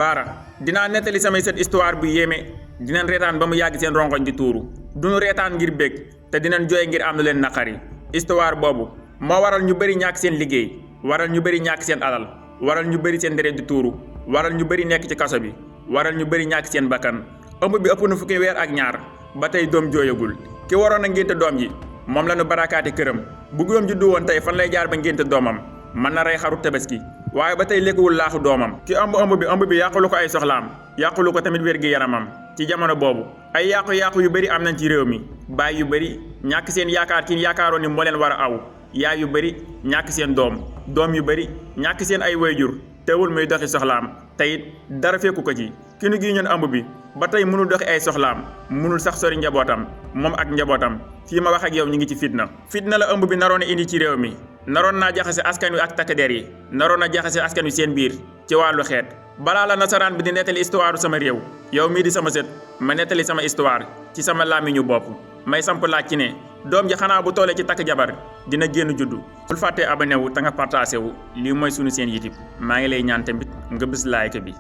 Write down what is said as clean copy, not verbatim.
baara dinaa nettali samay sët histoire bu yéeme dinañ reetaan ba mu yàgg seen rongoñ di tuuru duñu reetaan ngir bég te dinañ jooy ngir am lu leen naqari histoire boobu moo waral ñu bëri ñàkk seen liggéey waral ñu bëri ñàkk seen alal waral ñu bëri seen deret di tuuru waral ñu bëri nekk ci kaso bi waral ñu bëri ñàkk seen bakkan ëmb bi ëpp na fukki weer ak ñaar ba tey doom jooyagul ki waroon a ngénte doom ji moom la ñu barakaati këram bu doom juddu woon tey fan lay jaar ba ngénte doomam mën na rey xaru tabaski waaye ba tey lekkuwul laaxu doomam ki ëmb bi yàqulu ko ay soxlaam yàqulu ko tamit wér-gi-yaramam ci jamono boobu ay yàqu-yàqu yu bëri am nañ ci réew mi baay yu bëri ñàkk seen yaakaar ki yaakaaroon ni moo leen war a aw yaay yu bëri ñàkk seen doom yu bëri ñàkk seen ay wayjur teewul muy doxi soxlaam te it dara fekku ko ci ki nu gi ñoon ëmb bi ba tey mënul doxi ay soxlaam mënul sax sori njabootam moom ak njabootam fii ma wax ak yow ñu ngi ci fitna la ëmb bi naroon a indi ci réew mi naroon naa jaxase askan wi ak takk der yi naroon na jaxase askan wi seen biir ci wàllu xeet balaa la nasaraan bi di nettali histoire sama réew yow mii di sama sët ma nettali sama histoire ci sama làmmiñu bopp may samp laaj ci ne doom ji xanaa bu tollee ci takk jabar dina génn juddu bul fàttee abonné wu te nga partagé wu lii mooy sunu seen YouTube maa ngi lay ñaan tamit nga bës like bi